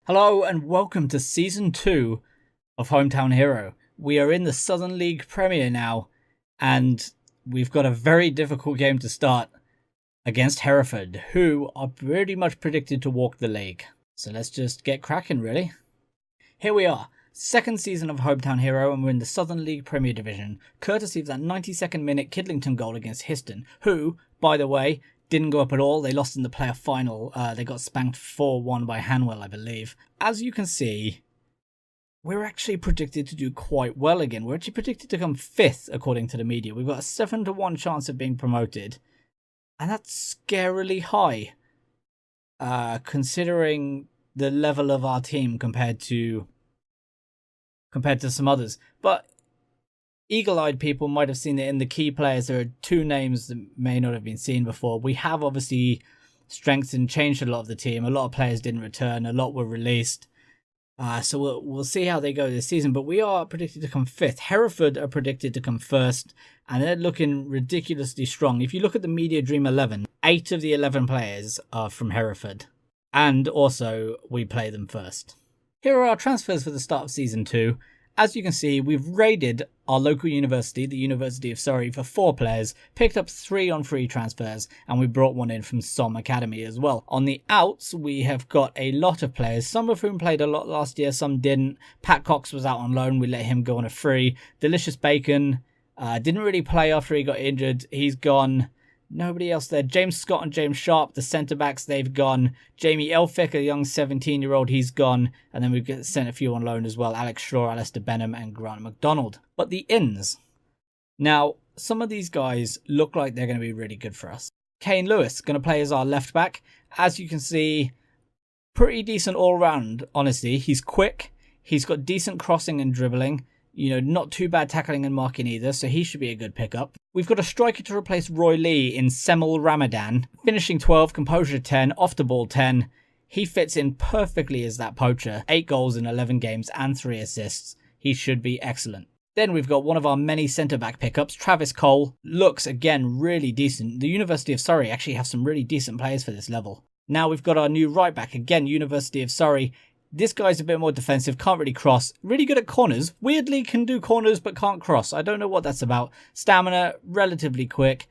Hello and welcome to Season 2 of Hometown Hero. We are in the Southern League Premier now, and we've got a very difficult game to start against Hereford, who are pretty much predicted to walk the league. So let's just get cracking, really. Here we are, second season of Hometown Hero, and we're in the Southern League Premier Division, courtesy of that 92nd minute Kidlington goal against Histon, who, by the way, didn't go up at all. They lost in the playoff final. They got spanked 4-1 by Hanwell, I believe. As you can see, we're actually predicted to do quite well again. We're actually predicted to come 5th, according to the media. We've got a 7-1 chance of being promoted. And that's scarily high, considering the level of our team compared to some others. But eagle-eyed people might have seen it in the key players. There are two names that may not have been seen before. We have obviously strengthened, changed a lot of the team. A lot of players didn't return. A lot were released. So we'll see how they go this season. But we are predicted to come 5th. Hereford are predicted to come 1st. And they're looking ridiculously strong. If you look at the Media Dream 11, 8 of the 11 players are from Hereford. And also, we play them first. Here are our transfers for the start of Season 2. As you can see, we've raided our local university, the University of Surrey, for 4 players, picked up 3 on free transfers, and we brought one in from Somme Academy as well. On the outs, we have got a lot of players, some of whom played a lot last year, some didn't. Pat Cox was out on loan, we let him go on a free. Delicious Bacon didn't really play after he got injured, he's gone. Nobody else there. James Scott and James Sharp, the centre-backs, they've gone. Jamie Elphick, a young 17-year-old, he's gone. And then we've sent a few on loan as well. Alex Shaw, Alistair Benham, and Grant McDonald. But the ins. Now, some of these guys look like they're going to be really good for us. Kane Lewis, going to play as our left-back. As you can see, pretty decent all-round, honestly. He's quick. He's got decent crossing and dribbling. You know, not too bad tackling and marking either, so he should be a good pickup. We've got a striker to replace Roy Lee in Semel Ramadan. Finishing 12, composure 10, off the ball 10. He fits in perfectly as that poacher. 8 goals in 11 games and 3 assists. He should be excellent. Then we've got one of our many centre-back pickups, Travis Cole. Looks, again, really decent. The University of Surrey actually have some really decent players for this level. Now we've got our new right-back, again, University of Surrey. This guy's a bit more defensive, can't really cross. Really good at corners. Weirdly can do corners but can't cross. I don't know what that's about. Stamina, relatively quick.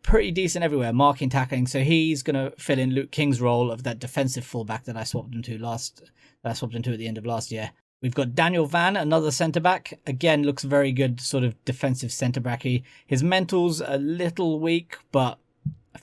Pretty decent everywhere. Marking, tackling. So he's going to fill in Luke King's role of that defensive fullback that I swapped into at the end of last year. We've got Daniel Van, another centre-back. Again, looks very good, sort of defensive centre-backy. His mental's a little weak, but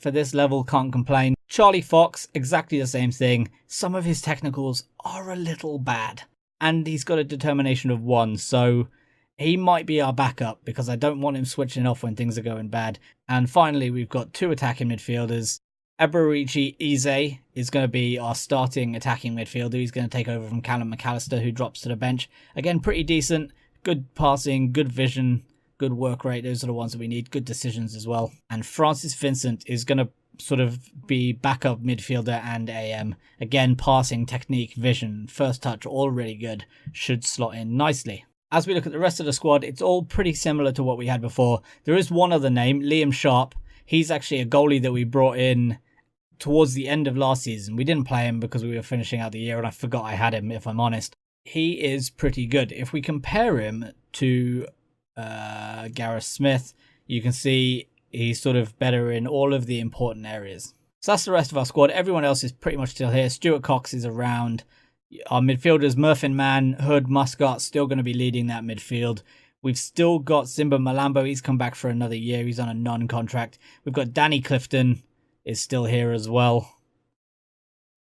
for this level, can't complain. Charlie Fox, exactly the same thing. Some of his technicals are a little bad. And he's got a determination of 1, so he might be our backup because I don't want him switching off when things are going bad. And finally, we've got 2 attacking midfielders. Eberici Eze is going to be our starting attacking midfielder. He's going to take over from Callum McAllister, who drops to the bench. Again, pretty decent. Good passing, good vision, good work rate. Those are the ones that we need. Good decisions as well. And Francis Vincent is going to sort of be backup midfielder and AM. Again, passing, technique, vision, first touch, all really good. Should slot in nicely. As we look at the rest of the squad, it's all pretty similar to what we had before. There is one other name, Liam Sharp. He's actually a goalie that we brought in towards the end of last season. We didn't play him because we were finishing out the year and I forgot I had him, if I'm honest. He is pretty good. If we compare him to Gareth Smith, you can see he's sort of better in all of the important areas. So that's the rest of our squad. Everyone else is pretty much still here. Stuart Cox is around. Our midfielders, Murphin Mann, Hood, Muscat, still going to be leading that midfield. We've still got Simba Malambo. He's come back for another year. He's on a non-contract. We've got Danny Clifton is still here as well.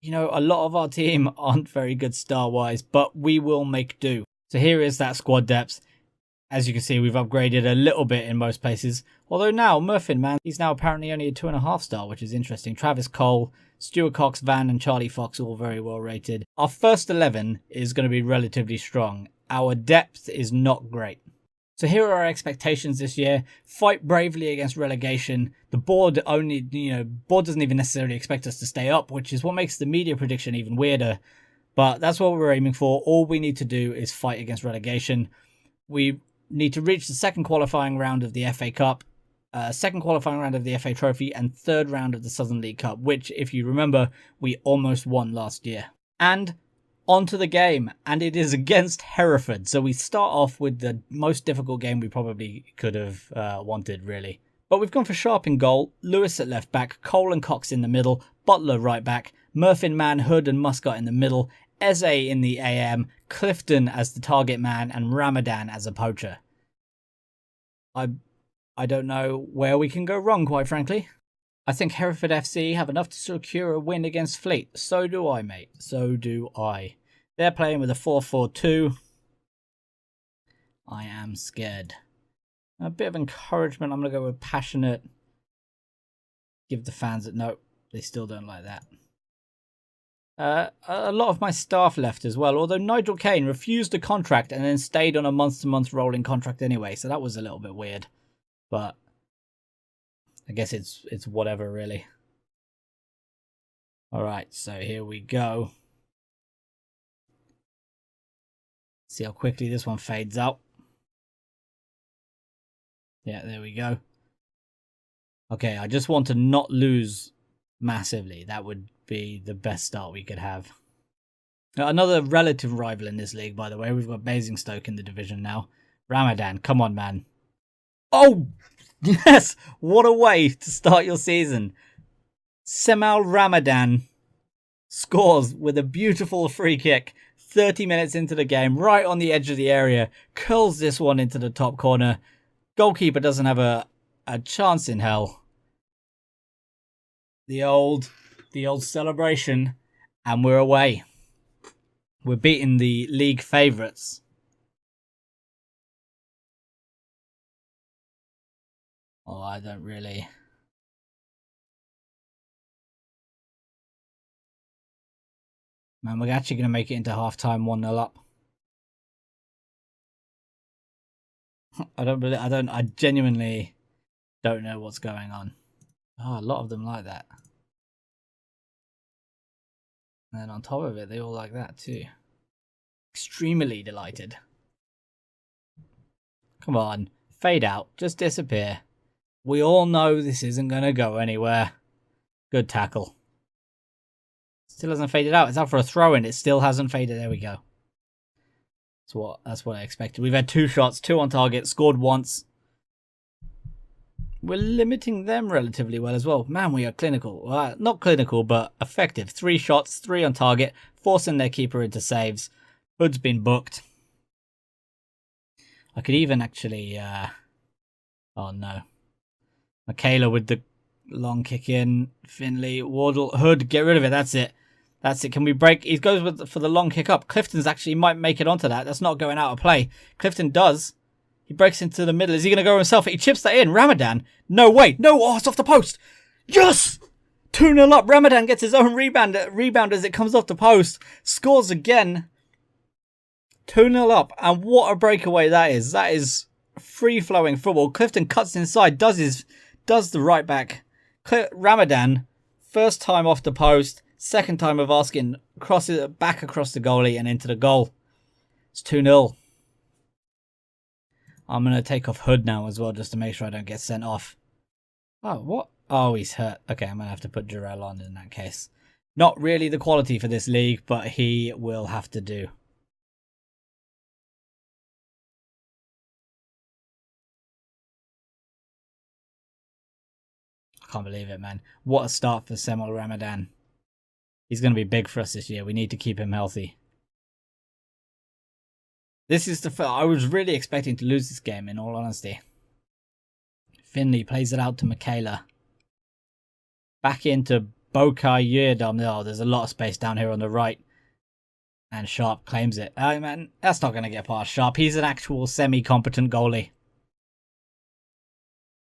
You know, a lot of our team aren't very good star-wise, but we will make do. So here is that squad depth. As you can see, we've upgraded a little bit in most places. Although now, Murphin, man, he's now apparently only a 2.5 star, which is interesting. Travis Cole, Stuart Cox, Van, and Charlie Fox all very well rated. Our first 11 is going to be relatively strong. Our depth is not great. So here are our expectations this year. Fight bravely against relegation. The board board doesn't even necessarily expect us to stay up, which is what makes the media prediction even weirder. But that's what we're aiming for. All we need to do is fight against relegation. We need to reach the second qualifying round of the FA Cup, second qualifying round of the FA Trophy, and third round of the Southern League Cup, which, if you remember, we almost won last year. And onto the game, and it is against Hereford. So we start off with the most difficult game we probably could have wanted, really. But we've gone for Sharp in goal, Lewis at left back, Cole and Cox in the middle, Butler right back, Murphin man, Hood and Muscat in the middle, Eze in the AM, Clifton as the target man, and Ramadan as a poacher. I don't know where we can go wrong, quite frankly. I think Hereford FC have enough to secure a win against Fleet. So do I, mate. So do I. They're playing with a 4-4-2. I am scared. A bit of encouragement. I'm going to go with passionate. Give the fans a no. They still don't like that. A lot of my staff left as well, although Nigel Kane refused a contract and then stayed on a month-to-month rolling contract anyway, so that was a little bit weird. But I guess it's whatever, really. Alright, so here we go. See how quickly this one fades out. Yeah, there we go. Okay, I just want to not lose massively. That would be the best start we could have. Another relative rival in this league, by the way. We've got Basingstoke in the division now. Ramadan, come on, man. Oh, yes! What a way to start your season. Semal Ramadan scores with a beautiful free kick 30 minutes into the game, right on the edge of the area. Curls this one into the top corner. Goalkeeper doesn't have a chance in hell. The old celebration, and we're away. We're beating the league favourites. Oh, I don't really. Man, we're actually going to make it into half-time 1-0 up. I genuinely don't know what's going on. Oh, a lot of them like that. And then on top of it, they all like that too. Extremely delighted. Come on, fade out, just disappear. We all know this isn't going to go anywhere. Good tackle. Still hasn't faded out. It's out for a throw-in. It still hasn't faded. There we go. That's what I expected. We've had 2 shots, 2 on target, scored once. We're limiting them relatively well as well. Man, we are clinical. Not clinical, but effective. 3 shots, 3 on target, forcing their keeper into saves. Hood's been booked. I could even actually... oh, no. Michaela with the long kick in. Finley, Wardle, Hood, get rid of it. That's it. That's it. Can we break? He goes for the long kick up. Clifton's actually might make it onto that. That's not going out of play. Clifton does. He breaks into the middle. Is he going to go himself? He chips that in. Ramadan. No way. No. Oh, it's off the post. Yes! 2-0 up. Ramadan gets his own rebound as it comes off the post. Scores again. 2-0 up. And what a breakaway that is. That is free-flowing football. Clifton cuts inside. Does the right back. Ramadan. First time off the post. Second time of asking, crosses it back across the goalie and into the goal. It's 2-0. I'm going to take off Hood now as well, just to make sure I don't get sent off. Oh, what? Oh, he's hurt. Okay, I'm going to have to put Jarrell on in that case. Not really the quality for this league, but he will have to do. I can't believe it, man. What a start for Semal Ramadan. He's going to be big for us this year. We need to keep him healthy. This is the... I was really expecting to lose this game, in all honesty. Finley plays it out to Michaela. Back into Bokai Yerdam. Oh, there's a lot of space down here on the right. And Sharp claims it. Oh, man, that's not going to get past Sharp. He's an actual semi-competent goalie.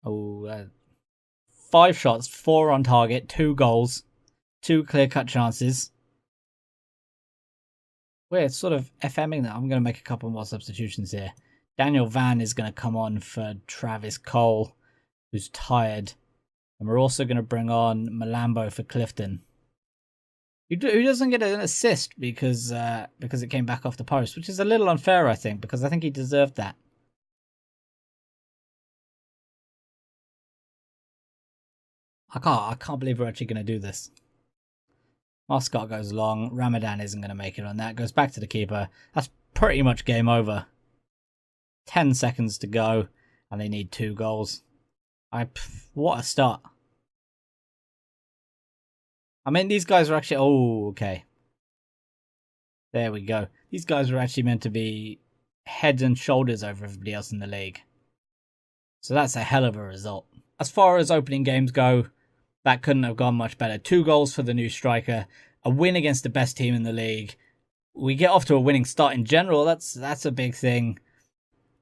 Oh, 5 shots, 4 on target, 2 goals. 2 clear-cut chances. We're sort of FMing that. I'm going to make a couple more substitutions here. Daniel Van is going to come on for Travis Cole, who's tired. And we're also going to bring on Malambo for Clifton, who doesn't get an assist because it came back off the post, which is a little unfair, I think, because I think he deserved that. I can't believe we're actually going to do this. Mascot goes long. Ramadan isn't going to make it on that. Goes back to the keeper. That's pretty much game over. 10 seconds to go, and they need 2 goals. What a start. I mean, these guys are actually... Oh, okay. There we go. These guys were actually meant to be heads and shoulders over everybody else in the league. So that's a hell of a result. As far as opening games go, that couldn't have gone much better. 2 goals for the new striker. A win against the best team in the league. We get off to a winning start in general. That's a big thing.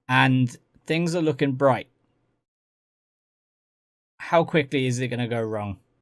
And things are looking bright. How quickly is it going to go wrong?